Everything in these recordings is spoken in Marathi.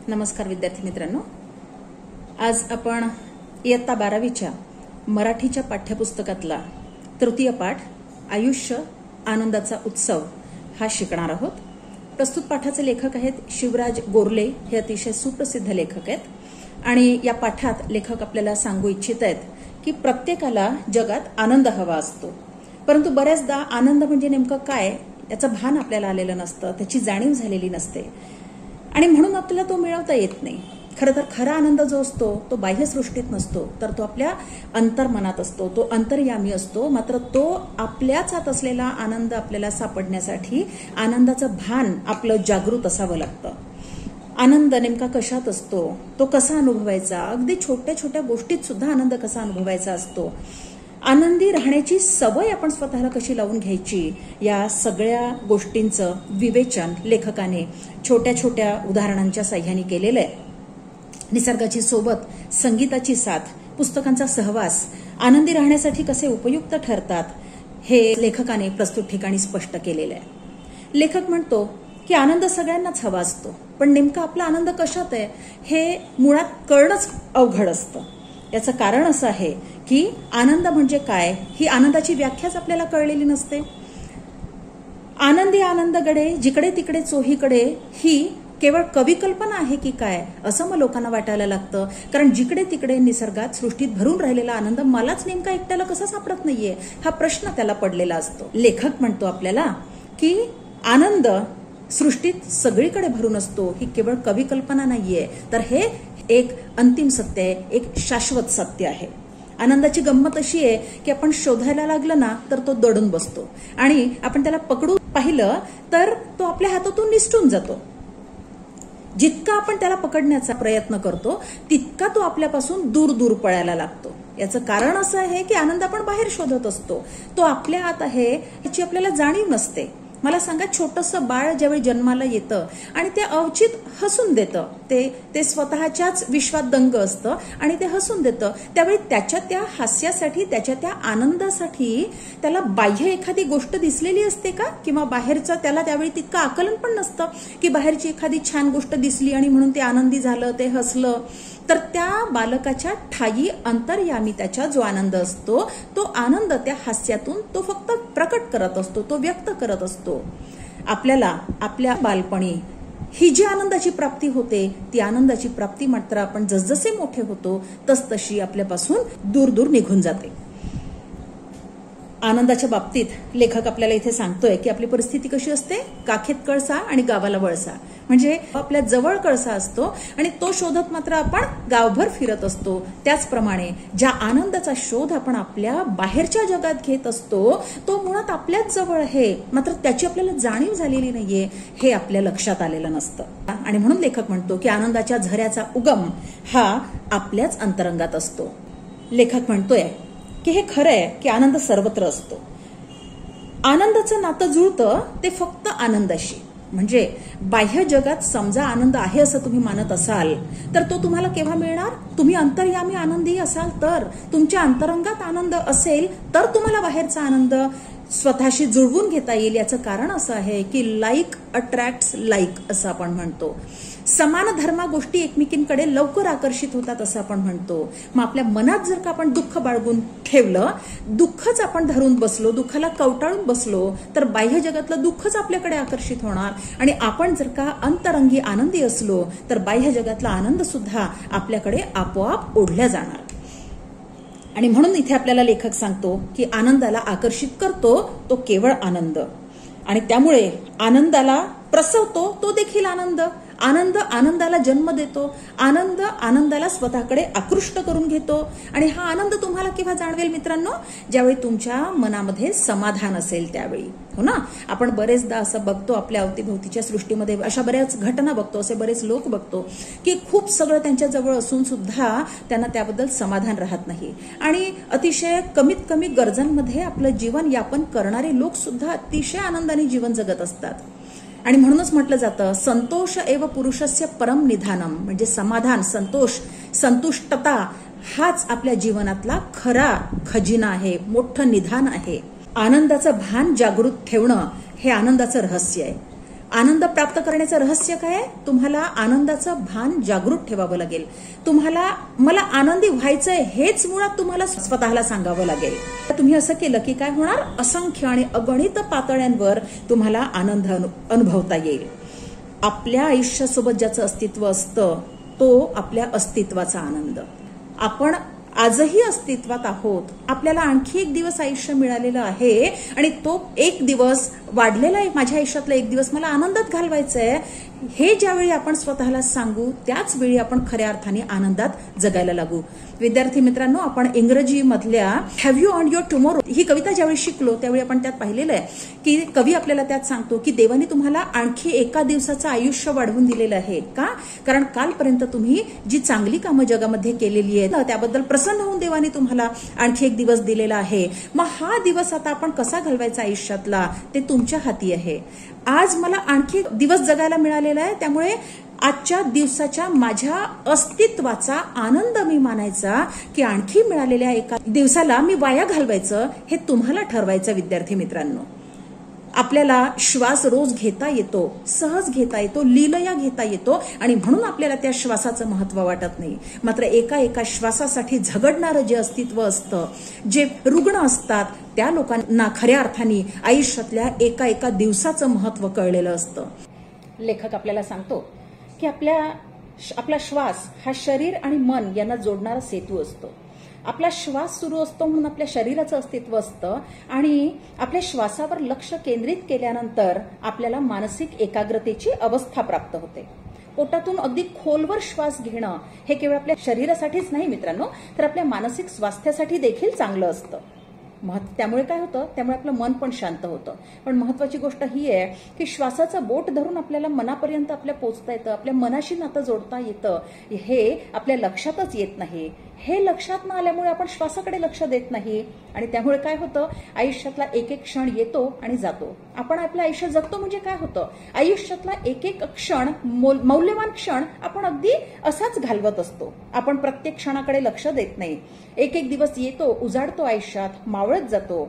नमस्कार विद्यार्थी मित्रांनो, आज आपण इयत्ता 12वीच्या मराठीच्या पाठ्यपुस्तकातला तृतीय पाठ आयुष्य आनंदाचा उत्सव हा शिकणार आहोत। प्रस्तुत पाठाचे लेखक आहेत शिवराज गोरले। हे अतिशय सुप्रसिद्ध लेखक आहेत आणि या पाठात लेखक आपल्याला सांगू इच्छित आहेत की प्रत्येकाला जगात आनंद हवा असतो, परंतु बऱ्याचदा आनंद म्हणजे नेमकं काय याचं भान आपल्याला आलेलं नसतं, त्याची जाणीव झालेली नसते आणि म्हणून आपल्याला तो मिळवता येत नाही। खरं तर खरा आनंद जो असतो तो बाह्यसृष्टीत नसतो, तर तो आपल्या अंतर्मनात असतो, तो अंतर्यामी असतो। मात्र तो आपल्याच आत असलेला आनंद आपल्याला सापडण्यासाठी आनंदाचं भान आपलं जागृत असावं लागतं। आनंद नेमका कशात असतो, तो कसा अनुभवायचा, अगदी छोट्या छोट्या गोष्टीत सुद्धा आनंद कसा अनुभवायचा असतो, आनंदी राहण्याची सवय आपण स्वतःला कशी लावून घ्यायची, या सगळ्या गोष्टींचं विवेचन लेखकाने छोट्या छोट्या उदाहरणांच्या साह्याने केलेलं आहे। निसर्गाची सोबत, संगीताची साथ, पुस्तकांचा सहवास आनंदी राहण्यासाठी कसे उपयुक्त ठरतात हे लेखकाने प्रस्तुत ठिकाणी स्पष्ट केलेलं आहे। लेखक म्हणतो की आनंद सगळ्यांनाच हवा असतो, पण नेमका आपला आनंद कशात आहे हे मुळात कळणंच अवघड असतं। याचं कारण असं आहे की आनंद म्हणजे काय ही आनंदाची व्याख्याच आपल्याला कळलेली नसते। आनंदी आनंदगडे जिकडे तिकडे चोहीकडे ही केवळ कविकल्पना आहे की काय असं मग लोकांना वाटायला लागतं, कारण जिकडे तिकडे निसर्गात सृष्टीत भरून राहिलेला आनंद मलाच नेमका एकट्याला कसा सापडत नाहीये हा प्रश्न त्याला पडलेला असतो। लेखक म्हणतो आपल्याला की आनंद सृष्टीत सगळीकडे भरून असतो, ही केवळ कविकल्पना नाहीये, तर हे एक अंतिम सत्य आहे, एक शाश्वत सत्य आहे। आनंदाची गंमत अशी आहे की आपण शोधायला लागलं ना तर तो दडून बसतो आणि आपण त्याला पकडून पाहिलं तर तो आपल्या हातातून निसटून जातो। जितका आपण त्याला पकडण्याचा प्रयत्न करतो तितका तो आपल्यापासून दूर दूर पळायला लागतो। याचं कारण असं आहे की आनंद आपण बाहेर शोधत असतो, तो आपल्या आत आहे याची आपल्याला जाणीव नसते। मला सांगा, छोटंसं बाळ ज्यावेळी जन्माला येतं आणि ते अवचित हसून देतं, ते स्वतःच्याच विश्वात दंग असतं आणि ते हसून देतं, त्यावेळी त्याच्या त्या हास्यासाठी, त्याच्या त्या आनंदासाठी त्याला बाह्य एखादी गोष्ट दिसलेली असते का, किंवा बाहेरचं त्याला त्यावेळी तितकं आकलन पण नसतं की बाहेरची एखादी छान गोष्ट दिसली आणि म्हणून ते आनंदी झालं, ते हसलं। तर त्या बालकाच्या ठायी अंतर्यामी त्याचा जो आनंद असतो तो आनंद त्या हास्यातून तो फक्त प्रकट करत असतो, तो व्यक्त करत असतो। आपल्याला आपल्या बालपणी ही जी आनंदाची प्राप्ती होते ती आनंदाची प्राप्ती मात्र आपण जसजसे मोठे होतो तसतशी आपल्यापासून दूर दूर निघून जाते। आनंदाच्या बाबतीत लेखक आपल्याला इथे सांगतोय की आपली परिस्थिती कशी असते, काखेत कळसा आणि गावाला वळसा, म्हणजे आपल्या जवळ कळसा असतो आणि तो शोधत मात्र आपण गावभर फिरत असतो। त्याचप्रमाणे ज्या आनंदाचा शोध आपण आपल्या बाहेरच्या जगात घेत असतो तो मुळात आपल्याच जवळ आहे, मात्र त्याची आपल्याला जाणीव झालेली नाहीये, हे आपल्या लक्षात आलेलं नसतं। आणि म्हणून लेखक म्हणतो की आनंदाच्या झऱ्याचा उगम हा आपल्याच अंतरंगात असतो। लेखक म्हणतोय की हे खरं आहे की आनंद सर्वत्र असतो। आनंदाचं नातं जुळतं ते फक्त आनंदाशी, म्हणजे बाह्य जगात समजा आनंद आहे असं तुम्ही मानत असाल तर तो तुम्हाला केव्हा मिळणार, तुम्ही अंतर्यामी आनंदी असाल तर, तुमच्या अंतरंगात आनंद असेल तर तुम्हाला बाहेरचा आनंद स्वतःशी जुळवून घेता येईल। याचं कारण असं आहे की लाईक अट्रॅक्ट्स लाईक असं आपण म्हणतो। समान धर्मा गोष्टी एकमेकींकडे लवकर आकर्षित होतात असं आपण म्हणतो। मग आपल्या मनात जर का आपण दुःख बाळगून ठेवलं, दुःखच आपण धरून बसलो, दुःखाला कवटाळून बसलो तर बाह्य जगातलं दुःखच आपल्याकडे आकर्षित होणार आणि आपण जर का अंतरंगी आनंदी असलो तर बाह्य जगातला आनंद सुद्धा आपल्याकडे आपोआप ओढल्या जाणार। आणि म्हणून इथे आपल्याला लेखक सांगतो की आनंदाला आकर्षित करतो तो केवळ आनंद, आणि त्यामुळे आनंदाला प्रसवतो तो देखील आनंद, आनंद आनंदाला जन्म देतो, आनंद आनंदाला स्वतःकडे आकृष्ट करून घेतो। आणि हा आनंद तुम्हाला केव्हा जाणवेल मित्रांनो, ज्यावेळी तुमच्या मनामध्ये समाधान असेल त्यावेळी, हो ना। आपण बरेचदा असं बघतो आपल्या अवतीभोवतीच्या सृष्टीमध्ये, अशा बऱ्याच घटना बघतो, असे बरेच लोक बघतो की खूप सगळं त्यांच्या जवळ असून सुद्धा त्यांना त्याबद्दल समाधान राहत नाही आणि अतिशय कमीत कमी गरजांमध्ये आपलं जीवन यापन करणारे लोक सुद्धा अतिशय आनंदाने जीवन जगत असतात। आणि म्हणूनच म्हटलं जातं संतोष एव पुरुषस्य परम निधानम, म्हणजे समाधान, संतोष, संतुष्टता हाच आपल्या जीवनातला खरा खजिना आहे, मोठं निधान आहे। आनंदाचं भान जागृत ठेवणं हे आनंदाचं रहस्य आहे। आनंद प्राप्त करण्याचं रहस्य काय आहे? तुम्हाला आनंदाचं भान जागृत ठेवावं लागेल. तुम्हाला मला आनंदी व्हायचंय हेच मुळात तुम्हाला स्वतःला सांगावं लागेल. तुम्ही असं केलं की काय होणार? असंख्य आणि अगणित पातळ्यांवर तुम्हाला आनंद अनुभवता येईल. आपल्या आयुष्यासोबत ज्याचं अस्तित्व असतं तो आपल्या अस्तित्वाचा आनंद. आपण आजही अस्तित्वात आहोत. आपल्याला आणखी एक दिवस आयुष्य मिळालेलं आहे आणि तो एक दिवस वाढलेला आहे. माझ्या आयुष्यातला एक दिवस मला आनंदात घालवायचा आहे हे ज्यावेळी आपण स्वतःला सांगू त्याच वेळी आपण खऱ्या अर्थाने आनंदात जगायला लागू. विद्यार्थी मित्रांनो, आपण इंग्रजी मधल्या have you earned your tomorrow ही कविता ज्यावेळी शिकलो त्यावेळी आपण त्यात पाहिलेलं आहे की कवी आपल्याला त्यात सांगतो की देवाने तुम्हाला आणखी एका दिवसाचं आयुष्य वाढवून दिलेलं आहे. का? कारण कालपर्यंत तुम्ही जी चांगली कामं जगामध्ये केलेली आहेत त्याबद्दल प्रसन्न होऊन देवाने तुम्हाला आणखी एक दिवस दिलेला आहे. मग हा दिवस आता आपण कसा घालवायचा आयुष्यातला ते तुमच्या हाती आहे. आज मला आणखी दिवस जगायला मिळालेला आहे त्यामुळे आजच्या दिवसाच्या माझ्या अस्तित्वाचा आनंद मी मानायचा की आणखी मिळालेल्या एका दिवसाला मी वाया घालवायचं हे तुम्हाला ठरवायचं. विद्यार्थी मित्रांनो, आपल्याला श्वास रोज घेता येतो, सहज घेता येतो, लीलया घेता येतो आणि म्हणून आपल्याला त्या श्वासाचं महत्व वाटत नाही. मात्र एका एका श्वासासाठी झगडणारं जे अस्तित्व असतं, जे रुग्ण असतात त्या लोकांना खऱ्या अर्थाने आयुष्यातल्या एका एका दिवसाचं महत्व कळलेलं असतं. लेखक आपल्याला सांगतो की आपला श्वास हा शरीर आणि मन यांना जोडणारा सेतू असतो. आपला श्वास सुरू असतो म्हणून आपल्या शरीराचं अस्तित्व असतं आणि आपल्या श्वासावर लक्ष केंद्रित केल्यानंतर आपल्याला मानसिक एकाग्रतेची अवस्था प्राप्त होते. पोटातून अगदी खोलवर श्वास घेणं हे केवळ आपल्या शरीरासाठीच नाही मित्रांनो, तर आपल्या मानसिक स्वास्थ्यासाठी देखील चांगलं असतं. त्यामुळे काय होतं? त्यामुळे आपलं मन पण शांत होतं. पण महत्वाची गोष्ट ही आहे की श्वासाचं बोट धरून आपल्याला मनापर्यंत आपल्या पोचता येतं, आपल्या मनाशी नातं जोडता येतं हे आपल्या लक्षातच येत नाही. हे लक्षात न आल्यामुळे आपण श्वासाकडे लक्ष देत नाही आणि त्यामुळे काय होतं? आयुष्यातला एक एक क्षण येतो आणि जातो. आपण आपलं आयुष्य जगतो म्हणजे काय होतं? आयुष्यातला एक एक क्षण, मौल्यवान क्षण आपण अगदी असाच घालवत असतो. आपण प्रत्येक क्षणाकडे लक्ष देत नाही. एक एक दिवस येतो, उजाडतो, आयुष्यात मावळत जातो.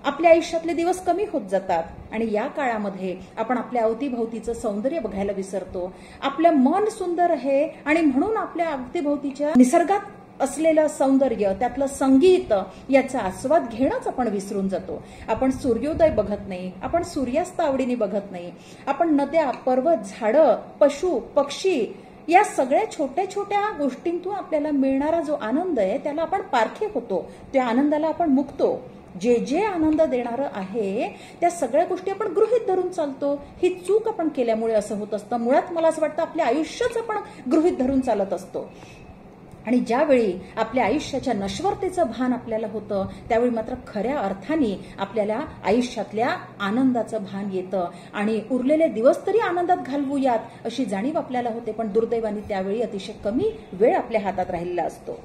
आपल्या आयुष्यातले दिवस कमी होत जातात आणि या काळामध्ये आपण आपल्या अवतीभोवतीचं सौंदर्य बघायला विसरतो. आपलं मन सुंदर आहे आणि म्हणून आपल्या अवतीभोवतीच्या निसर्गात असलेलं सौंदर्य, त्यातलं संगीत याचा आस्वाद घेणंच आपण विसरून जातो. आपण सूर्योदय बघत नाही, आपण सूर्यास्त आवडीने बघत नाही. आपण नद्या, पर्वत, झाडं, पशु, पक्षी या सगळ्या छोट्या छोट्या गोष्टींतून आपल्याला मिळणारा जो आनंद आहे त्याला आपण पारखे होतो. त्या आनंदाला आपण मुकतो. जे जे आनंद देणारं आहे त्या सगळ्या गोष्टी आपण गृहीत धरून चालतो. ही चूक आपण केल्यामुळे असं होत असतं. मुळात मला असं वाटतं आपल्या आयुष्यच आपण गृहीत धरून चालत असतो आणि ज्यावेळी आपल्या आयुष्याच्या नश्वरतेचं भान आपल्याला होतं त्यावेळी मात्र खऱ्या अर्थाने आपल्याला आयुष्यातल्या आनंदाचं भान येतं आणि उरलेले दिवस तरी आनंदात घालवूयात अशी जाणीव आपल्याला होते. पण दुर्दैवाने त्यावेळी अतिशय कमी वेळ आपल्या हातात राहिलेला असतो.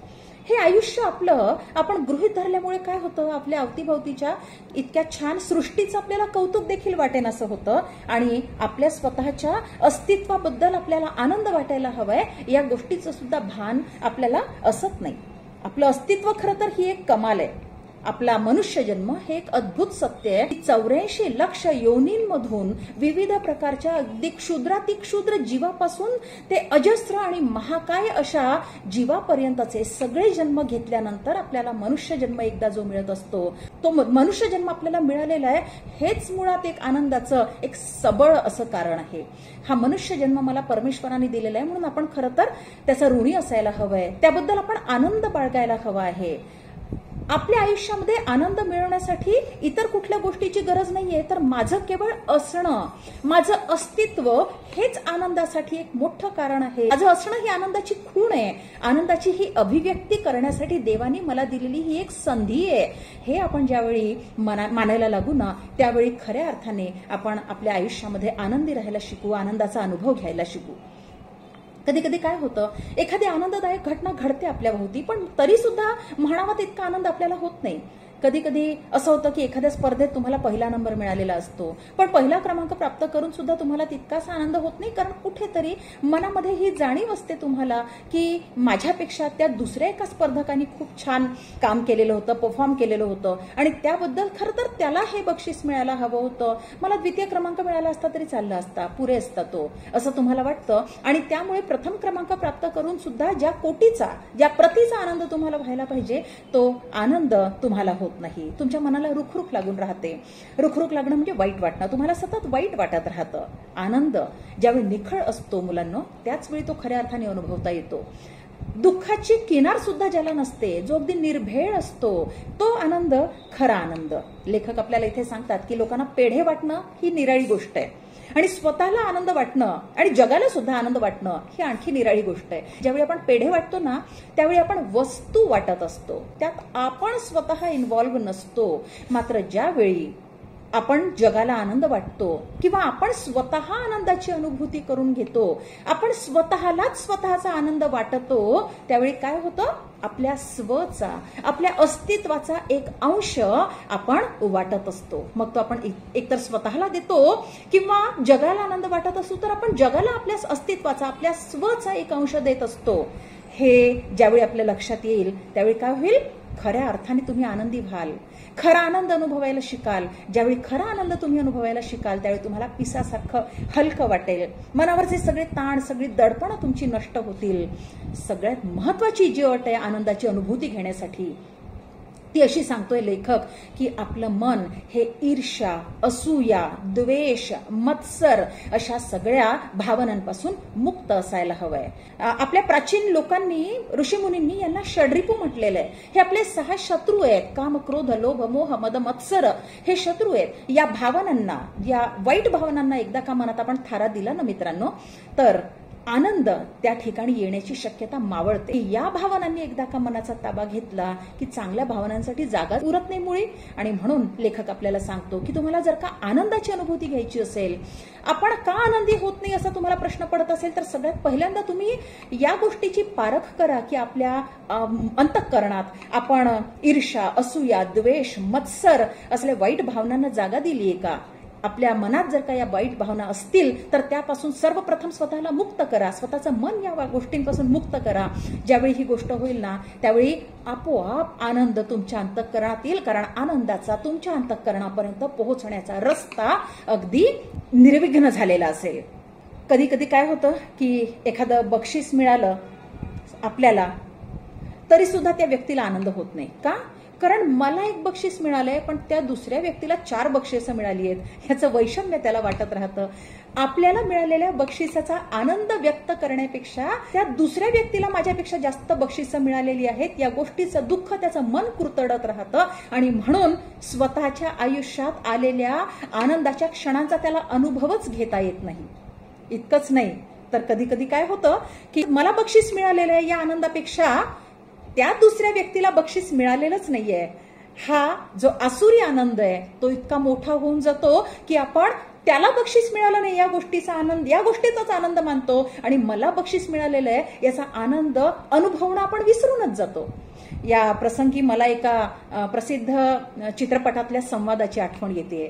हे आयुष्य आपलं आपण गृहीत धरल्यामुळे काय होतं? आपल्या अवतीभोवतीच्या इतक्या छान सृष्टीचं आपल्याला कौतुक देखील वाटेनासं होतं आणि आपल्या स्वतःच्या अस्तित्वाबद्दल आपल्याला आनंद वाटायला हवाय या गोष्टीचं सुद्धा भान आपल्याला असत नाही. आपलं अस्तित्व खरं तर ही एक कमाल आहे. आपला मनुष्य जन्म हे एक अद्भुत सत्य आहे. 84 लक्ष योनींमधून विविध प्रकारच्या अगदी क्षुद्रातिक्षुद्र जीवापासून ते अजस्र आणि महाकाय अशा जीवापर्यंतचे सगळे जन्म घेतल्यानंतर आपल्याला मनुष्य जन्म एकदा जो मिळत असतो तो मनुष्य जन्म आपल्याला मिळालेला आहे हेच मुळात एक आनंदाचं एक सबळ असं कारण आहे. हा मनुष्य जन्म मला परमेश्वराने दिलेला आहे म्हणून आपण खरं तर त्याचा ऋणी असायला हवंय. त्याबद्दल आपण आनंद बाळगायला हवा आहे. आपल्या आयुष्यामध्ये आनंद मिळवण्यासाठी इतर कुठल्या गोष्टीची गरज नाहीये, तर माझं केवळ असणं, माझं अस्तित्व हेच आनंदासाठी एक मोठं कारण आहे. माझं असणं ही आनंदाची खूण आहे. आनंदाची ही अभिव्यक्ती करण्यासाठी देवाने मला दिलेली ही एक संधी आहे. हे आपण ज्यावेळी मानायला लागू ना त्यावेळी खऱ्या अर्थाने आपण आपल्या आयुष्यामध्ये आनंदी राहायला शिकू, आनंदाचा अनुभव घ्यायला शिकू. कधी कधी काय होतं, एखादी आनंददायक घटना घडते आपल्या भोवती पण तरी सुद्धा म्हणावा तितका आनंद आपल्याला होत नाही. कधी कधी असं होतं की एखाद्या स्पर्धेत तुम्हाला पहिला नंबर मिळालेला असतो, पण पहिला क्रमांक प्राप्त करून सुद्धा तुम्हाला तितकासा आनंद होत नाही, कारण कुठेतरी मनामध्ये ही जाणीव असते तुम्हाला की माझ्यापेक्षा त्या दुसऱ्या एका स्पर्धकांनी खूप छान काम केलेलं होतं, परफॉर्म केलेलं होतं आणि त्याबद्दल खरं तर त्याला हे बक्षीस मिळायला हवं होतं, मला द्वितीय क्रमांक मिळाला असता तरी चालला असता, पुरे असता तो, असं तुम्हाला वाटतं. आणि त्यामुळे प्रथम क्रमांक प्राप्त करून सुद्धा ज्या कोटीचा, ज्या प्रतीचा आनंद तुम्हाला व्हायला पाहिजे तो आनंद तुम्हाला होत नाही. तुमच्या मनाला रुखरुख लागून राहते. रुखरुख लागणं म्हणजे वाईट वाटणं, तुम्हाला सतत वाईट वाटत राहतं. आनंद ज्यावेळी निखळ असतो मुलांनो, त्याच वेळी तो खऱ्या अर्थाने अनुभवता येतो. दुःखाची किनार सुद्धा ज्याला नसते, जो अगदी निर्भेळ असतो, तो आनंद खरा आनंद. लेखक आपल्याला इथे सांगतात की लोकांना पेढे वाटणं ही निराळी गोष्ट आहे आणि स्वतःला आनंद वाटणं आणि जगाला सुद्धा आनंद वाटणं ही आणखी निराळी गोष्ट आहे. ज्यावेळी आपण पेढे वाटतो ना, त्यावेळी आपण वस्तू वाटत असतो, त्यात आपण स्वतः इन्व्हॉल्व्ह नसतो. मात्र ज्यावेळी आपण जगाला आनंद वाटतो किंवा आपण स्वतः आनंदाची अनुभूती करून घेतो, आपण स्वतःलाच स्वतःचा आनंद वाटतो, त्यावेळी काय होतं, आपल्या स्वचा, आपल्या अस्तित्वाचा एक अंश आपण वाटत असतो. मग तो आपण एकतर स्वतःला देतो किंवा जगाला आनंद वाटत असतो, तर आपण जगाला आपल्या अस्तित्वाचा, आपल्या स्वचा एक अंश देत असतो. हे ज्यावेळी आपल्या लक्षात येईल त्यावेळी काय होईल, खऱ्या अर्थाने तुम्ही आनंदी व्हाल, खरा आनंद अनुभवायला शिकाल. ज्यावेळी खरा आनंद तुम्ही अनुभवायला शिकाल त्यावेळी तुम्हाला पिसासारखं हलकं वाटेल, मनावरचे सगळे ताण, सगळी दडपणं तुमची नष्ट होतील. सगळ्यात महत्वाची जी अट आहे आनंदाची अनुभूती घेण्यासाठी, ती अशी सांगतोय लेखक की आपलं मन हे ईर्ष्या, असूया, द्वेष, मत्सर अशा सगळ्या भावनांपासून मुक्त असायला हवंय. आपल्या प्राचीन लोकांनी, ऋषीमुनींनी यांना षड्रिपू म्हटलेलं आहे. हे आपले 6 शत्रू आहेत. काम, क्रोध, लोभ, मोह, मद, मत्सर हे शत्रू आहेत. या भावनांना, या वाईट भावनांना एकदा का मनात आपण थारा दिला ना मित्रांनो, तर आनंद त्या ठिकाणी येण्याची शक्यता मावळते. या भावनांनी एकदा का मनाचा ताबा घेतला की चांगल्या भावनांसाठी जागा उरत नाही मुळी. आणि म्हणून लेखक आपल्याला सांगतो की तुम्हाला जर का आनंदाची अनुभूती घ्यायची असेल, आपण का आनंदी होत नाही असा तुम्हाला प्रश्न पडत असेल, तर सगळ्यात पहिल्यांदा तुम्ही या गोष्टीची पारख करा की आपल्या अंतःकरणात आपण ईर्ष्या, असूया, द्वेष, मत्सर असल्या वाईट भावनांना जागा दिलीये का. आपल्या मनात जर का या वाईट भावना असतील तर त्यापासून सर्वप्रथम स्वतःला मुक्त करा, स्वतःचं मन या गोष्टींपासून मुक्त करा. ज्यावेळी ही गोष्ट होईल ना त्यावेळी आपोआप आनंद तुमच्या अंतःकरणात येईल, कारण आनंदाचा तुमच्या अंतःकरणापर्यंत पोहोचण्याचा रस्ता अगदी निर्विघ्न झालेला असेल. कधी कधी काय होतं की एखादं बक्षीस मिळालं आपल्याला तरी सुद्धा त्या व्यक्तीला आनंद होत नाही. का? कारण मला एक बक्षीस मिळालंय पण त्या दुसऱ्या व्यक्तीला 4 बक्षिसं मिळाली आहेत, ह्याचं वैषम्य त्याला वाटत राहतं. आपल्याला मिळालेल्या बक्षिसाचा आनंद व्यक्त करण्यापेक्षा त्या दुसऱ्या व्यक्तीला माझ्यापेक्षा जास्त बक्षिसं मिळालेली आहेत या गोष्टीचं दुःख त्याचं मन कुरतडत राहतं आणि म्हणून स्वतःच्या आयुष्यात आलेल्या आनंदाच्या क्षणांचा त्याला अनुभवच घेता येत नाही. इतकंच नाही तर कधी कधी काय होतं की मला बक्षीस मिळालेलं आहे या आनंदापेक्षा त्या दुसऱ्या व्यक्तीला बक्षीस मिळालेलंच नाहीये, हा जो आसुरी आनंद आहे तो इतका मोठा होऊन जातो की आपण त्याला बक्षीस मिळालं नाही या गोष्टीचा आनंद, या गोष्टीचाच आनंद मानतो आणि मला बक्षीस मिळालेलं आहे याचा आनंद अनुभवणं आपण विसरूनच जातो. या प्रसंगी मला एका प्रसिद्ध चित्रपटातल्या संवादाची आठवण येते.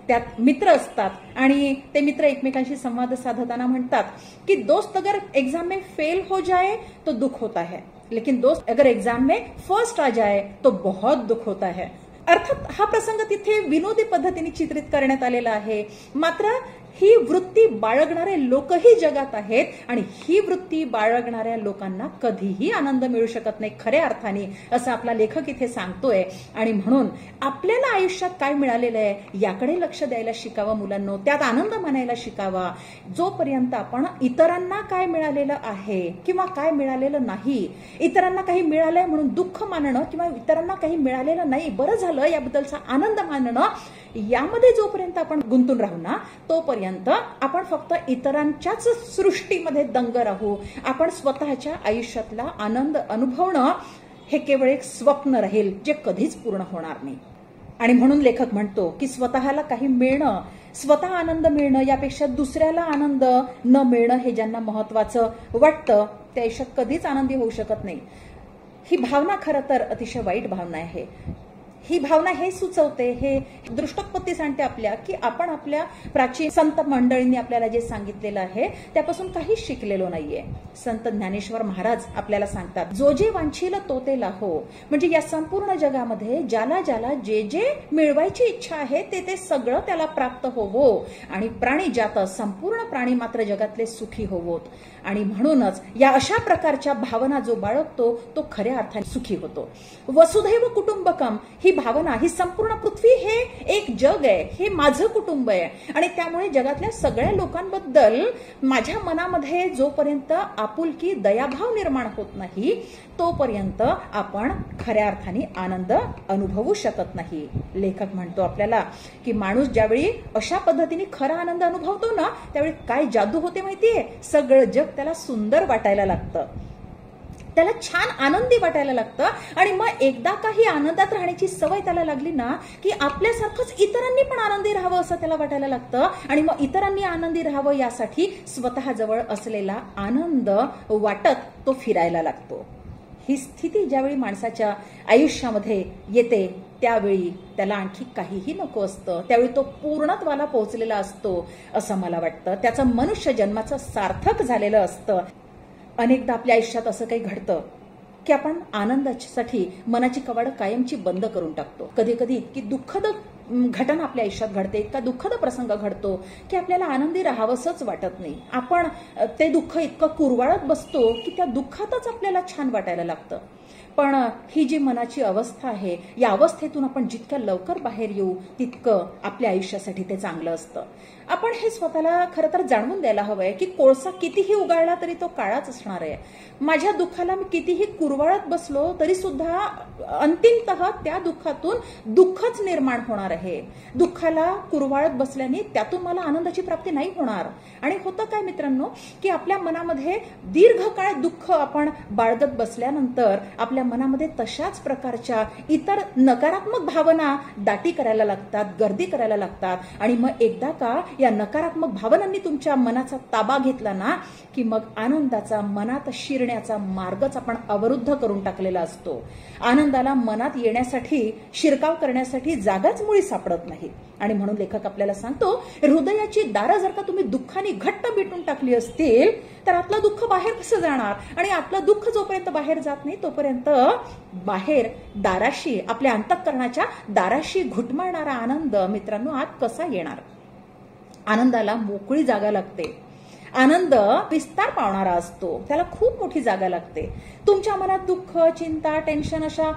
त्यात मित्र असतात आणि ते मित्र एकमेकांशी संवाद साधताना म्हणतात की दोस्त अगर एग्जाम में फेल हो जाए तो दुख होता है, लेकिन दोस्त अगर एग्जाम में फर्स्ट आ जाए तो बहुत दुख होता है. अर्थात हा प्रसंग तिथे विनोदी पद्धतीने चित्रित करण्यात आलेला आहे, मात्र ही वृत्ती बाळगणारे लोकही जगात आहेत आणि ही वृत्ती बाळगणाऱ्या लोकांना कधीही आनंद मिळू शकत नाही खऱ्या अर्थाने, असं आपला लेखक इथे सांगतोय. आणि म्हणून आपल्याला आयुष्यात काय मिळालेलं आहे याकडे लक्ष द्यायला शिकावं मुलांनो, त्यात आनंद मानायला शिकावा. जोपर्यंत आपण इतरांना काय मिळालेलं आहे किंवा काय मिळालेलं नाही, इतरांना काही मिळालंय म्हणून दुःख मानणं किंवा इतरांना काही मिळालेलं नाही बरं झालं याबद्दलचा आनंद मानणं, यामध्ये जोपर्यंत आपण गुंतून राहू ना तोपर्यंत आपण फक्त इतरांच्याच सृष्टीमध्ये दंग राहू. आपण स्वतःच्या आयुष्यातला आनंद अनुभवणं हे केवळ एक स्वप्न राहील जे कधीच पूर्ण होणार नाही. आणि म्हणून लेखक म्हणतो की स्वतःला काही मिळणं, स्वतः आनंद मिळणं यापेक्षा दुसऱ्याला आनंद न मिळणं हे ज्यांना महत्वाचं वाटतं त्या आयुष्यात कधीच आनंदी होऊ शकत नाही. ही भावना खरं तर अतिशय वाईट भावना आहे. ही भावना हे सुचवते, हे दृष्टोत्पत्ती सांगते आपल्या की आपण आपल्या प्राचीन संत मंडळींनी आपल्याला जे सांगितलेलं आहे त्यापासून काहीच शिकलेलो नाहीये. संत ज्ञानेश्वर महाराज आपल्याला सांगतात, जो जे वांछील तो ते लाहो. म्हणजे या संपूर्ण जगामध्ये ज्याला ज्याला जे जे मिळवायची इच्छा आहे ते ते सगळं त्याला प्राप्त होवो आणि प्राणी जात संपूर्ण प्राणी मात्र जगातले सुखी होवोत. आणि म्हणूनच या अशा प्रकारच्या भावना जो बाळगतो तो खऱ्या अर्थाने सुखी होतो. वसुधैव कुटुंबकम ही भावना, ही संपूर्ण पृथ्वी हे एक जग आहे, हे माझं कुटुंब आहे आणि त्यामुळे जगातल्या सगळ्या लोकांबद्दल माझ्या मनामध्ये जोपर्यंत आपुलकी दयाभाव निर्माण होत नाही तोपर्यंत आपण खऱ्या अर्थाने आनंद अनुभवू शकत नाही. लेखक म्हणतो आपल्याला की माणूस ज्यावेळी अशा पद्धतीने खरा आनंद अनुभवतो ना त्यावेळी काय जादू होते माहितीये, सगळं जग त्याला सुंदर वाटायला लागतं, त्याला छान आनंदी वाटायला लागतं आणि मग एकदा काही आनंदात राहण्याची सवय त्याला लागली ना की आपल्यासारखंच इतरांनी पण आनंदी राहावं असं त्याला वाटायला लागतं आणि मग इतरांनी आनंदी राहावं यासाठी स्वतःजवळ असलेला आनंद वाटत तो फिरायला लागतो. ही स्थिती ज्यावेळी माणसाच्या आयुष्यामध्ये येते त्यावेळी त्याला आणखी काहीही नको असतं, त्यावेळी तो पूर्णत्वाला पोहोचलेला असतो असं मला वाटतं. त्याचं मनुष्य जन्माचं सार्थक झालेलं असतं. अनेकदा आपल्या आयुष्यात असं काही घडतं की आपण आनंदासाठी मनाची कवाडं कायमची बंद करून टाकतो. कधी कधी इतकी दुःखद घटना आपल्या आयुष्यात घडते, इतका दुःखद प्रसंग घडतो की आपल्याला आनंदी राहावंसंच वाटत नाही. आपण ते दुःख इतकं कुरवाळत बसतो की त्या दुःखातच आपल्याला छान वाटायला लागतं. पण ही जी मनाची अवस्था आहे या अवस्थेतून आपण जितक्या लवकर बाहेर येऊ तितकं आपल्या आयुष्यासाठी ते चांगलं असतं. आपण हे स्वतःला खरं तर जाणवून द्यायला हवंय की कोळसा कितीही उगाळला तरी तो काळाच असणार आहे. माझ्या दुःखाला मी कितीही कुरवाळत बसलो तरी सुद्धा अंतिमतः त्या दुःखातून दुःखच निर्माण होणार आहे. दुःखाला कुरवाळत बसल्याने त्यातून मला आनंदाची प्राप्ती नाही होणार. आणि होतं काय मित्रांनो की आपल्या मनामध्ये दीर्घकाळ दुःख आपण बाळगत बसल्यानंतर आपल्या मनामध्ये तशाच प्रकारच्या इतर नकारात्मक भावना दाटी करायला लागतात, गर्दी करायला लागतात आणि मग एकदा का या नकारात्मक भावनांनी तुमच्या मनाचा ताबा घेतला ना की मग आनंदाचा मनात शिरण्याचा मार्गच आपण अवरुद्ध करून टाकलेला असतो. आनंदाला मनात येण्यासाठी शिरकाव करण्यासाठी जागाच मुळी सापडत नाही. आणि म्हणून लेखक आपल्याला सांगतो, हृदयाची दारं जर का तुम्ही दुःखाने घट्ट बिटून टाकली असतील तर आतलं दुःख बाहेर कसं जाणार आणि आतलं दुःख जोपर्यंत बाहेर जात नाही तोपर्यंत बाहेर दाराशी, आपल्या अंतःकरणाच्या दाराशी घुटमळणारा आनंद मित्रांनो आत कसा येणार. आनंदाला मोकळी जागा लागते. आनंद विस्तार पावणारा असतो, त्याला खूप मोठी जागा लागते. तुमच्या मनात दुःख, चिंता, टेन्शन अशा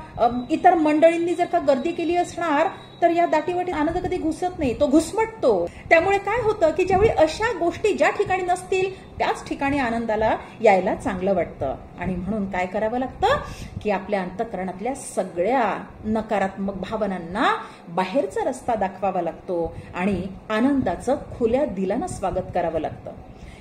इतर मंडळींनी जर का गर्दी केली असणार तर या दाटीवाटी आनंद कधी घुसत नाही, तो घुसमटतो. त्यामुळे काय होतं की ज्यावेळी अशा गोष्टी ज्या ठिकाणी नसतील त्याच ठिकाणी आनंदाला यायला चांगलं वाटतं. आणि म्हणून काय करावं लागतं की आपल्या अंतःकरणातल्या सगळ्या नकारात्मक भावनांना बाहेरचा रस्ता दाखवावा लागतो आणि आनंदाचं खुल्या दिलानं स्वागत करावं लागतं.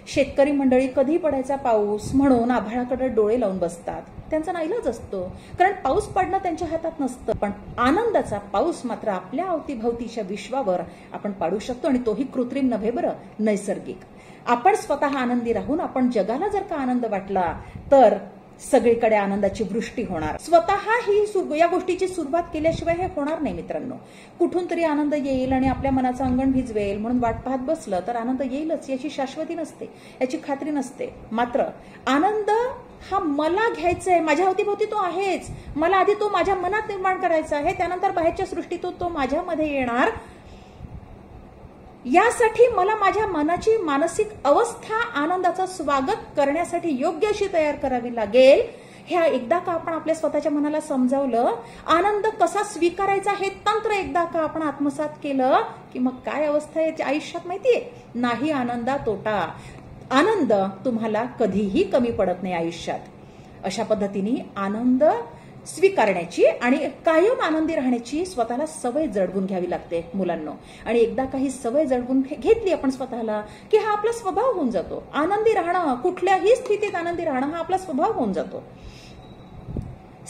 शेतकरी मंडळी कधी पडायचा पाऊस म्हणून आभाळाकडे डोळे लावून बसतात, त्यांचा नाईलाज असतो कारण पाऊस पडणं त्यांच्या हातात नसतं. पण आनंदाचा पाऊस मात्र आपल्या अवतीभवतीच्या विश्वावर आपण पाडू शकतो आणि तोही कृत्रिम नव्हे बरं, नैसर्गिक. आपण स्वतः आनंदी राहून आपण जगाला जर का आनंद वाटला तर सगळीकडे आनंदाची वृष्टी होणार. स्वतः ही या गोष्टीची सुरुवात केल्याशिवाय हे होणार नाही मित्रांनो. कुठून तरी आनंद येईल आणि आपल्या मनाचं अंगण भिजवेल म्हणून वाट पाहत बसलं तर आनंद येईलच याची शाश्वती नसते, याची खात्री नसते. मात्र आनंद हा मला घ्यायचा आहे, माझ्या अवतीभोवती तो आहेच, मला आधी तो माझ्या मनात निर्माण करायचा आहे, त्यानंतर बाहेरच्या सृष्टीतून तो माझ्यामध्ये येणार. यासाठी मला माझ्या मनाची मानसिक अवस्था आनंदाचं स्वागत करण्यासाठी योग्य अशी तयार करावी लागेल. ह्या एकदा का आपण आपल्या स्वतःच्या मनाला समजावलं, आनंद कसा स्वीकारायचा हे तंत्र एकदा का आपण आत्मसात केलं की मग काय अवस्था आहे आयुष्यात माहितीये, नाही आनंदा तोटा. आनंद तुम्हाला कधीही कमी पडत नाही आयुष्यात. अशा पद्धतीने आनंद स्वीकारण्याची आणि कायम आनंदी राहण्याची स्वतःला सवय जडवून घ्यावी लागते मुलांनो. आणि एकदा काही सवय जडवून घेतली आपण स्वतःला की हा आपला स्वभाव होऊन जातो. आनंदी राहणं, कुठल्याही स्थितीत आनंदी राहणं हा आपला स्वभाव होऊन जातो.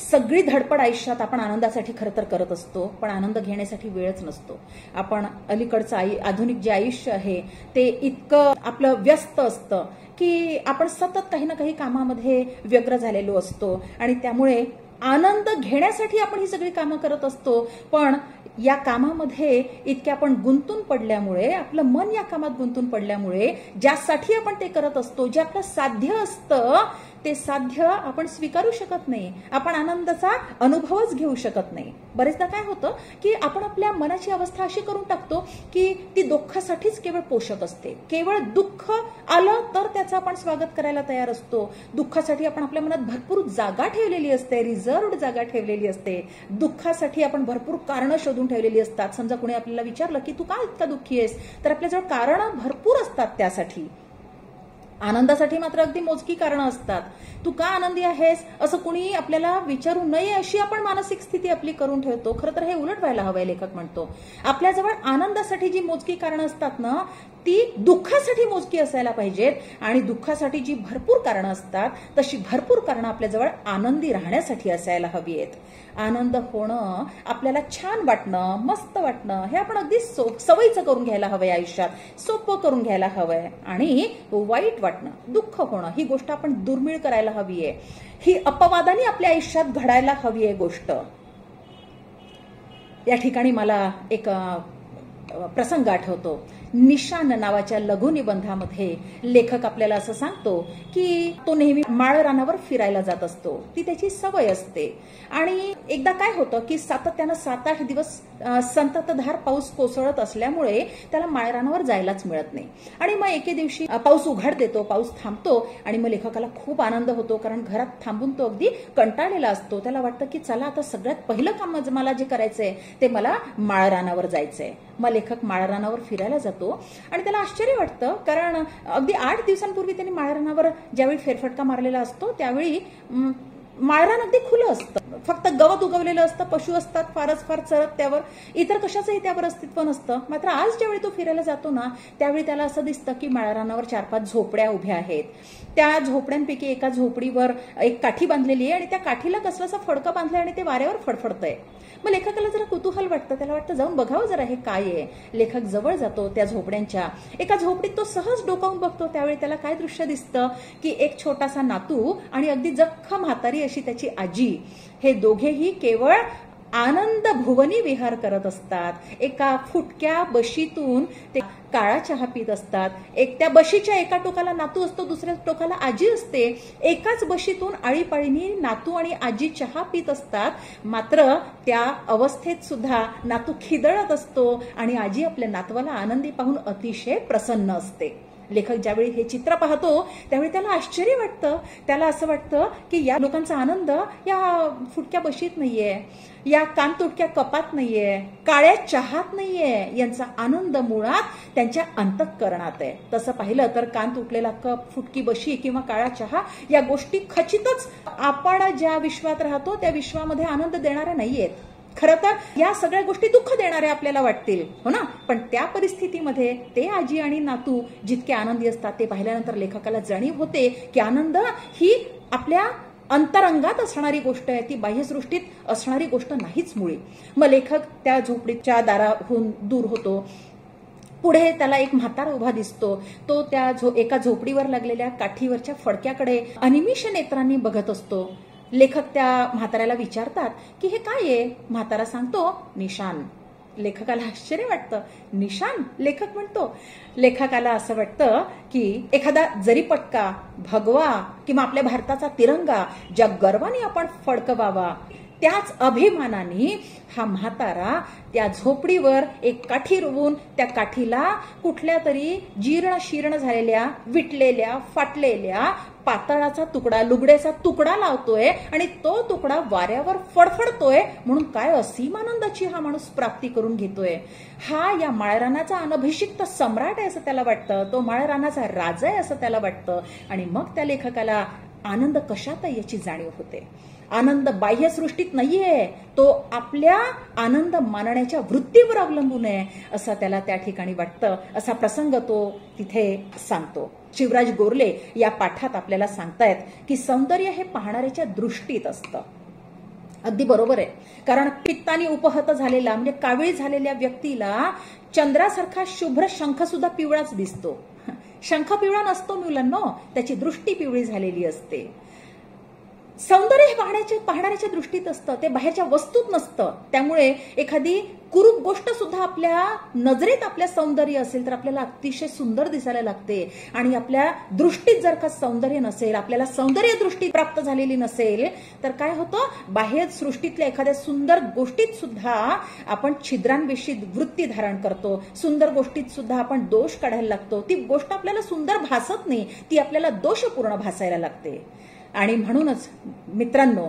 सगळी धडपड आयुष्यात आपण आनंदासाठी खरं तर करत असतो, पण आनंद घेण्यासाठी वेळच नसतो. आपण अलीकडचं आधुनिक जे आयुष्य आहे ते इतकं आपलं व्यस्त असतं की आपण सतत काही ना काही कामामध्ये व्यग्र झालेलो असतो आणि त्यामुळे आनंद घेण्यासाठी आपण ही सगळी कामं करत असतो, पण या कामामध्ये इतके आपण गुंतून पडल्यामुळे, आपलं मन या कामात गुंतून पडल्यामुळे, ज्यासाठी आपण ते करत असतो, जे आपलं साध्य असतं ते साध्य आपण स्वीकारू शकत नाही, आपण आनंदाचा अनुभवच घेऊ शकत नाही. बरेचदा काय होतं की आपण आपल्या मनाची अवस्था अशी करून टाकतो की ती दुःखासाठीच केवळ पोषक असते. केवळ दुःख आलं तर त्याचं आपण स्वागत करायला तयार असतो. दुःखासाठी आपण आपल्या मनात भरपूर जागा ठेवलेली असते, रिझर्व्ड जागा ठेवलेली असते. दुःखासाठी आपण भरपूर कारणं शोधून ठेवलेली असतात. समजा कोणी आपल्याला विचारलं की तू का इतका दुःखी आहेस, तर आपल्याजवळ कारणं भरपूर असतात त्यासाठी. आनंदासाठी मात्र अगदी मोजकी कारणं असतात. तू का आनंदी आहेस असं कुणी आपल्याला विचारू नये अशी आपण मानसिक स्थिती आपली करून ठेवतो. खरं तर हे उलट व्हायला हवंय. लेखक म्हणतो आपल्याजवळ आनंदासाठी जी मोजकी कारणं असतात ना, ती दुःखासाठी मोजकी असायला पाहिजेत, आणि दुःखासाठी जी भरपूर कारणं असतात तशी भरपूर कारणं आपल्याजवळ आनंदी राहण्यासाठी असायला हवी आहेत. आनंद होणं, आपल्याला छान वाटणं, मस्त वाटणं हे आपण अगदी सवयीचं करून घ्यायला हवंय, आयुष्यात सोपं करून घ्यायला हवंय. आणि वाईट वाटणं, दुःख होणं ही गोष्ट आपण दुर्मिळ करायला हवी आहे. ही अपवादाने आपल्या आयुष्यात घडायला हवी आहे गोष्ट. या ठिकाणी मला एक प्रसंग आठवतो. निशान नावाच्या लघुनिबंधामध्ये लेखक आपल्याला असं सांगतो की तो नेहमी माळरानावर फिरायला जात असतो. ती त्याची सवय असते. आणि एकदा काय होतं की सातत्यानं 7-8 दिवस संततधार पाऊस कोसळत असल्यामुळे त्याला माळरानावर जायलाच मिळत नाही. आणि मग एके दिवशी पाऊस उघाड देतो, पाऊस थांबतो, आणि मग लेखकाला खूप आनंद होतो, कारण घरात थांबून तो अगदी कंटाळलेला असतो. त्याला वाटतं की चला आता सगळ्यात पहिलं काम मला जे करायचंय ते मला माळरानावर जायचंय. मग लेखक माळरानावर फिरायला जातो आणि त्याला आश्चर्य वाटतं, कारण अगदी 8 दिवसांपूर्वी त्यांनी माळरानावर ज्यावेळी फेरफटका मारलेला असतो त्यावेळी माळरान अगदी खुलं असतं, फक्त गवत उगवलेलं असतं, पशु असतात फारच फार चरत त्यावर, इतर कशाचंही त्यावर अस्तित्व नसतं. मात्र आज ज्यावेळी तो फिरायला जातो ना, त्यावेळी त्याला असं दिसतं की माळरानावर 4-5 झोपड्या उभ्या आहेत. त्या झोपड्यांपैकी एका झोपडीवर एक काठी बांधलेली आहे आणि त्या काठीला कसलंसं फडकं बांधलंय आणि ते वाऱ्यावर फडफडतंय. मग लेखकाला जरा कुतूहल वाटतं, त्याला वाटतं जाऊन बघावं जरा हे काय आहे. लेखक जवळ जातो. त्या झोपड्यांच्या एका झोपडीत तो सहज डोकावून बघतो. त्यावेळी त्याला काय दृश्य दिसतं की एक छोटासा नातू आणि अगदी जख्ख म्हातारी अशी त्याची आजी, हे दोघेही केवळ आनंद भुवनी विहार करत असतात. एका फुटक्या बशीतून ते काळा चहा पित असतात. त्या बशीच्या एका टोकाला नातू असतो, दुसऱ्या टोकाला आजी असते. एकाच बशीतून आळीपाळीनी नातू आणि आजी चहा पित असतात. मात्र त्या अवस्थेत सुद्धा नातू खिदळत असतो आणि आजी आपल्या नातवाला आनंदी पाहून अतिशय प्रसन्न असते. लेखक ज्यावेळी हे चित्र पाहतो त्यावेळी त्याला आश्चर्य वाटतं. त्याला असं वाटतं की या लोकांचा आनंद या फुटक्या बशीत नाहीये, या कानतुटक्या कपात नाहीये, काळ्या चहात नाहीये. यांचा आनंद मुळात त्यांच्या अंतःकरणात आहे. तसं पाहिलं तर कान तुटलेला कप, फुटकी बशी किंवा काळा चहा या गोष्टी खचितच आपण ज्या विश्वात राहतो त्या विश्वामध्ये आनंद देणाऱ्या नाहीयेत. खरं तर या सगळ्या गोष्टी दुःख देणाऱ्या आपल्याला वाटतील, हो ना, पण त्या परिस्थितीमध्ये ते आजी आणि नातू जितके आनंदी असतात ते पाहिल्यानंतर लेखकाला जाणीव होते की आनंद ही आपल्या अंतरंगात असणारी गोष्ट आहे, ती बाह्यसृष्टीत असणारी गोष्ट नाहीच मुळी. मग लेखक त्या झोपडीच्या दाराहून दूर होतो. पुढे त्याला एक म्हातारा उभा दिसतो. तो त्या एका झोपडीवर लागलेल्या काठीवरच्या फडक्याकडे अनिमिष नेत्रांनी बघत असतो. लेखक त्या म्हाताऱ्याला विचारतात की हे काय आहे. म्हातारा सांगतो निशान. लेखकाला आश्चर्य वाटतं. निशान? लेखक म्हणतो. लेखकाला असं वाटतं की एखादा जरीपटका, भगवा किंवा आपल्या भारताचा तिरंगा ज्या गर्वाने आपण फडकवावा त्याच अभिमानाने हा म्हातारा त्या झोपडीवर एक काठी रोवून त्या काठीला कुठल्या तरी जीर्ण शीर्ण झालेल्या, विटलेल्या, फाटलेल्या पातळाचा तुकडा, लुगड्याचा तुकडा लावतोय आणि तो तुकडा वाऱ्यावर फडफडतोय. म्हणून काय असीम आनंदाची हा माणूस प्राप्ती करून घेतोय. हा या माळरानाचा अनभिषिक्त सम्राट आहे असं त्याला वाटतं. तो माळरानाचा राजा आहे असं त्याला वाटतं. आणि मग त्या लेखकाला आनंद कशात आहे याची जाणीव होते. आनंद बाह्यसृष्टीत नाहीये, तो आपल्या आनंद मानण्याच्या वृत्तीवर अवलंबून आहे असं त्याला त्या ठिकाणी वाटतं. असा प्रसंग तो तिथे सांगतो. शिवराज गोरले या पाठात आपल्याला सांगतायत की सौंदर्य हे पाहणाऱ्याच्या दृष्टीत असतं. अगदी बरोबर आहे, कारण पित्ताने उपहत झालेला म्हणजे कावीळ झालेल्या व्यक्तीला चंद्रासारखा शुभ्र शंख सुद्धा पिवळाच दिसतो. शंख पिवळा नसतो मुलांनो, त्याची दृष्टी पिवळी झालेली असते. सौंदर्य हे पाहणाऱ्याच्या दृष्टीत असतं, ते बाहेरच्या वस्तूत नसतं. त्यामुळे एखादी कुरूप गोष्ट सुद्धा आपल्या नजरेत आपल्या सौंदर्य असेल तर आपल्याला अतिशय सुंदर दिसायला लागते. आणि आपल्या दृष्टीत जर का सौंदर्य नसेल, आपल्याला सौंदर्य दृष्टी प्राप्त झालेली नसेल तर काय होतं, बाह्य सृष्टीतल्या एखाद्या सुंदर गोष्टीत सुद्धा आपण छिद्रांविषयी वृत्ती धारण करतो. सुंदर गोष्टीत सुद्धा आपण दोष काढायला लागतो. ती गोष्ट आपल्याला सुंदर भासत नाही, ती आपल्याला दोषपूर्ण भासायला लागते. आणि म्हणूनच मित्रांनो,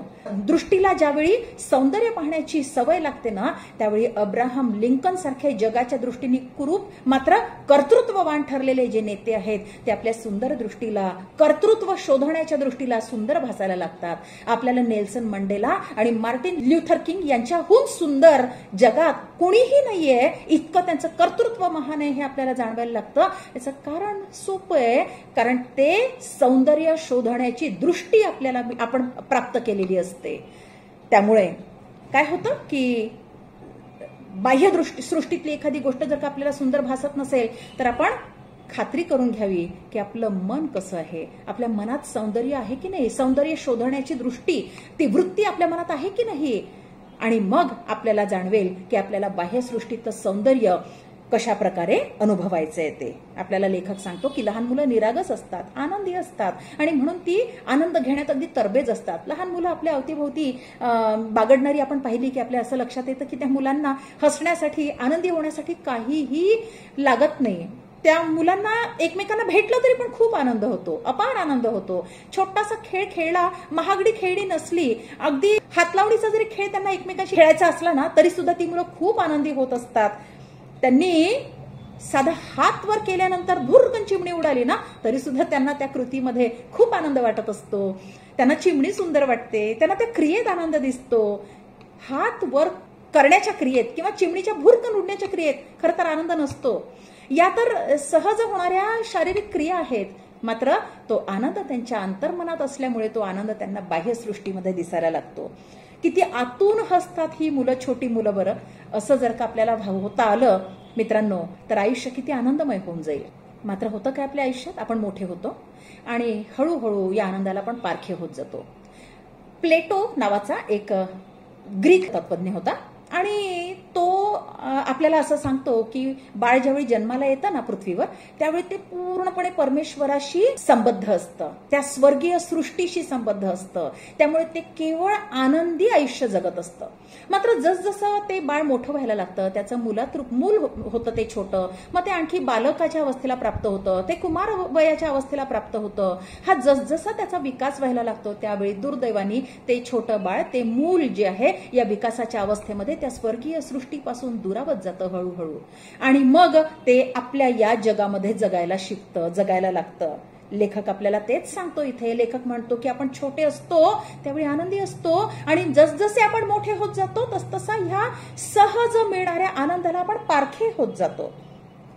दृष्टीला ज्यावेळी सौंदर्य पाहण्याची सवय लागते ना, त्यावेळी अब्राहम लिंकन सारखे जगाच्या दृष्टीने कुरूप मात्र कर्तृत्ववान ठरलेले जे नेते आहेत ते आपल्या सुंदर दृष्टीला, कर्तृत्व शोधण्याच्या दृष्टीला सुंदर भासायला लागतात. आपल्याला नेल्सन मंडेला आणि मार्टिन ल्युथर किंग यांच्याहून सुंदर जगात कोणीही नाहीये, इतकं त्यांचं कर्तृत्व महान आहे हे आपल्याला जाणवायला लागतं. याचं कारण सोपं आहे, कारण ते सौंदर्य शोधण्याची दृष्टी आपल्याला आपण प्राप्त केलेली असते. त्यामुळे काय होतं की बाह्य सृष्टीतली एखादी गोष्ट जर का आपल्याला सुंदर भासत नसेल तर आपण खात्री करून घ्यावी की आपलं मन कसं आहे, आपल्या मनात सौंदर्य आहे की नाही, सौंदर्य शोधण्याची दृष्टी, ती वृत्ती आपल्या मनात आहे की नाही. आणि मग आपल्याला जाणवेल की आपल्याला बाह्य सृष्टीतलं सौंदर्य कशा प्रकारे अनुभवायचं आहे ते. आपल्याला लेखक सांगतो की लहान मुलं निरागस असतात, आनंदी असतात आणि म्हणून ती आनंद घेण्यात अगदी तरबेज असतात. लहान मुलं आपल्या अवतीभोवती बागडणारी आपण पाहिली की आपल्या असं लक्षात येतं की त्या मुलांना हसण्यासाठी, आनंदी होण्यासाठी काहीही लागत नाही. त्या मुलांना एकमेकांना भेटलं तरी पण खूप आनंद होतो, अपार आनंद होतो. छोटासा खेळ खेळला, महागडी खेळणी नसली, अगदी हातलावणीचा जरी खेळ त्यांना एकमेकांशी खेळायचा असला ना तरी सुद्धा ती मुलं खूप आनंदी होत असतात. त्यांनी साधा हात वर केल्यानंतर भुरकन चिमणी उडाली ना तरी सुद्धा त्यांना त्या कृतीमध्ये खूप आनंद वाटत असतो. त्यांना चिमणी सुंदर वाटते, त्यांना त्या क्रियेत आनंद दिसतो. हात वर करण्याच्या क्रियेत किंवा चिमणीच्या भुरकन उडण्याच्या क्रियेत खरं तर आनंद नसतो. या तर सहज होणाऱ्या शारीरिक क्रिया आहेत, मात्र तो आनंद त्यांच्या अंतर्मनात असल्यामुळे तो आनंद त्यांना बाह्य सृष्टीमध्ये दिसायला लागतो. किती आतून हसतात ही मुलं, छोटी मुलं बरं. असं जर का आपल्याला होता आलं मित्रांनो तर आयुष्य किती आनंदमय होऊन जाईल. मात्र होतं काय आपल्या आयुष्यात, आपण मोठे होतो आणि हळूहळू या आनंदाला आपण पारखे होत जातो. प्लेटो नावाचा एक ग्रीक तत्वज्ञ होता आणि तो आपल्याला असं सांगतो की बाळ ज्यावेळी जन्माला येतं ना पृथ्वीवर त्यावेळी ते पूर्णपणे परमेश्वराशी संबद्ध असतं, त्या स्वर्गीय सृष्टीशी संबद्ध असतं. त्यामुळे ते केवळ आनंदी आयुष्य जगत असतं. मात्र जसजसं ते बाळ मोठं व्हायला लागतं, त्याचं मूल होतं ते छोटं, मग ते आणखी बालकाच्या अवस्थेला प्राप्त होतं, ते कुमार वयाच्या अवस्थेला प्राप्त होतं. हा जसजसा त्याचा विकास व्हायला लागतो त्यावेळी दुर्दैवानी ते छोटं बाळ, ते मूल जे आहे या विकासाच्या अवस्थेमध्ये त्या स्वर्गीय सृष्टीपासून दुरावत जातं हळूहळू. आणि मग ते आपल्या या जगामध्ये जगायला शिकतं, जगायला लागतं. लेखक आपल्याला तेच सांगतो इथे. लेखक म्हणतो की आपण छोटे असतो त्यावेळी आनंदी असतो आणि जसजसे आपण मोठे होत जातो तसतसा ह्या सहज मिळणाऱ्या आनंदाला आपण पारखे होत जातो.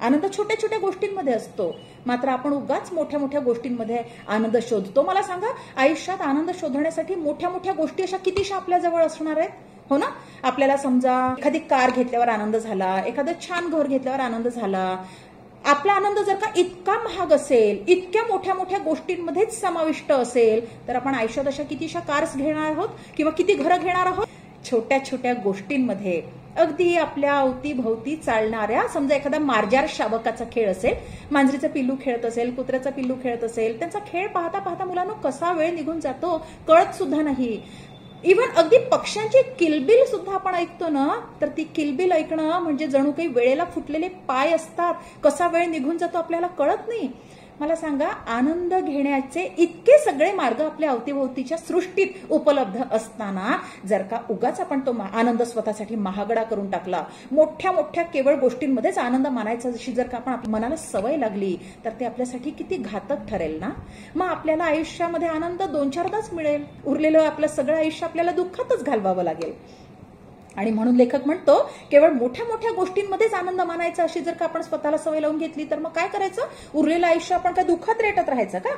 आनंद छोट्या छोट्या गोष्टींमध्ये असतो, मात्र आपण उगाच मोठ्या मोठ्या गोष्टींमध्ये आनंद शोधतो. मला सांगा, आयुष्यात आनंद शोधण्यासाठी मोठ्या मोठ्या गोष्टी अशा कितीशा आपल्या जवळ असणार आहेत, हो ना? आपल्याला समजा एखादी कार घेतल्यावर आनंद झाला, एखादं छान घर घेतल्यावर आनंद झाला. आपला आनंद जर का इतका महाग असेल, इतक्या मोठ्या मोठ्या गोष्टींमध्येच समाविष्ट असेल तर आपण आयुष्यात अशा कितीशा कार्स घेणार आहोत किंवा किती घरं घेणार आहोत. छोट्या छोट्या गोष्टींमध्ये अगदी आपल्या अवतीभोवती चालणाऱ्या, समजा एखादा मार्जार शावकाचा खेळ असेल, मांजरीचं पिल्लू खेळत असेल, कुत्र्याचा पिल्लू खेळत असेल, त्यांचा खेळ पाहता पाहता मुलांना कसा वेळ निघून जातो कळत सुद्धा नाही. इव्हन अगदी पक्ष्यांची किलबिल सुद्धा आपण ऐकतो ना, तर ती किलबिल ऐकणं म्हणजे जणू काही वेळेला फुटलेले पाय असतात. कसा वेळ निघून जातो आपल्याला कळत नाही. मला सांगा, आनंद घेण्याचे इतके सगळे मार्ग आपल्या अवतीभोवतीच्या सृष्टीत उपलब्ध असताना जर का उगाच आपण तो आनंद स्वतःसाठी महागडा करून टाकला, मोठ्या मोठ्या केवळ गोष्टींमध्येच आनंद मानायचा जशी जर का आपण मनाला सवय लागली तर ते आपल्यासाठी किती घातक ठरेल ना. मग आपल्याला आयुष्यामध्ये आनंद 2-4दाच मिळेल, उरलेलं आपलं सगळं आयुष्य आपल्याला दुःखातच घालवावं लागेल. आणि म्हणून लेखक म्हणतो केवळ मोठ्या मोठ्या गोष्टींमध्येच आनंद मानायचा अशी जर का आपण स्वतःला सवय लावून घेतली तर मग काय करायचं, उरलेलं आयुष्य आपण काय दुःखात रेटत राहायचं का?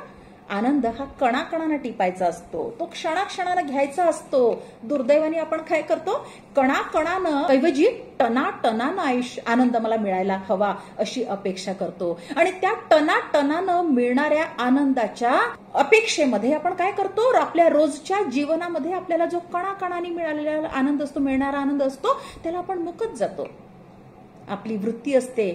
आनंद हा कणाकणानं टिपायचा असतो, तो क्षणाक्षणानं घ्यायचा असतो. दुर्दैवाने आपण काय करतो, कणाकणानं ऐवजी टनाटनानं आनंद मला मिळायला हवा अशी अपेक्षा करतो. आणि त्या टनाटनानं मिळणाऱ्या आनंदाच्या अपेक्षेमध्ये आपण काय करतो, आपल्या रोजच्या जीवनामध्ये आपल्याला जो कणाकणाने मिळालेला आनंद असतो, मिळणारा आनंद असतो, त्याला आपण मुकत जातो. आपली वृत्ती असते,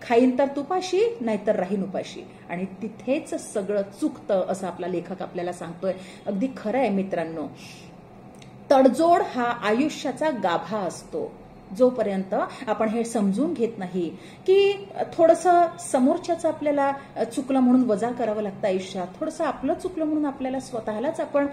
खाईन तर तुपाशी नाहीतर राहीन उपाशी. आणि तिथेच सगळं चुकतं असं आपला लेखक आपल्याला सांगतोय. अगदी खरं आहे मित्रांनो. तडजोड हा आयुष्याचा गाभा असतो. जोपर्यंत आपण हे समजून घेत नाही की थोडंसं समोरच्याचं आपल्याला चुकलं म्हणून वजा करावं लागतं आयुष्यात, थोडंसं आपलं चुकलं म्हणून आपल्याला स्वतःलाच आपण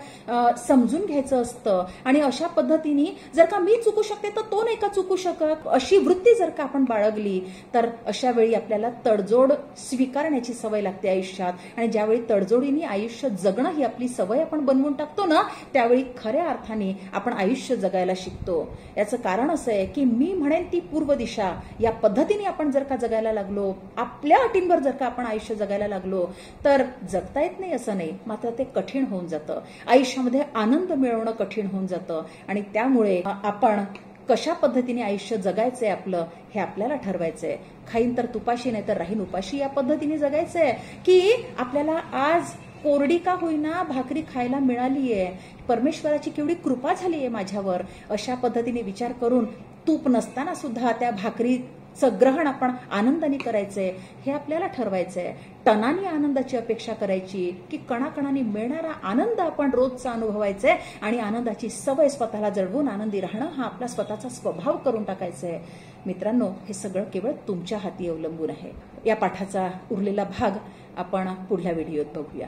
समजून घ्यायचं असतं. आणि अशा पद्धतीने जर का मी चुकू शकते तर तो नाही का चुकू शकत, अशी वृत्ती जर का आपण बाळगली तर अशा वेळी आपल्याला तडजोड स्वीकारण्याची सवय लागते आयुष्यात. आणि ज्यावेळी तडजोडीने आयुष्य जगणं ही आपली सवय आपण बनवून टाकतो ना, त्यावेळी खऱ्या अर्थाने आपण आयुष्य जगायला शिकतो. याचं कारण असं आहे की मी म्हणेन ती पूर्व दिशा या पद्धतीने आपण जर का जगायला लागलो, आपल्या अटींवर जर का आपण आयुष्य जगायला लागलो तर जगता येत नाही असं नाही, मात्र ते कठीण होऊन जातं. आयुष्यामध्ये आनंद मिळवणं कठीण होऊन जातं. आणि त्यामुळे आपण कशा पद्धतीने आयुष्य जगायचंय आपलं हे आपल्याला ठरवायचंय. खाईन तर तुपाशी नाही तर राहीन उपाशी या पद्धतीने जगायचंय की आपल्याला आज कोरडी का होईना भाकरी खायला मिळालीये, परमेश्वराची केवढी कृपा झालीये माझ्यावर, अशा पद्धतीने विचार करून तूप नसताना सुद्धा त्या भाकरीचं ग्रहण आपण आनंदाने करायचंय हे आपल्याला ठरवायचंय. टनानी आनंदाची अपेक्षा करायची की कणाकणाने मिळणारा आनंद आपण रोजचा अनुभवायचाय आणि आनंदाची सवय स्वतःला जळवून आनंदी राहणं हा आपला स्वतःचा स्वभाव करून टाकायचा आहे. मित्रांनो, हे सगळं केवळ तुमच्या हाती अवलंबून आहे. या पाठाचा उरलेला भाग आपण पुढल्या व्हिडिओत बघूया.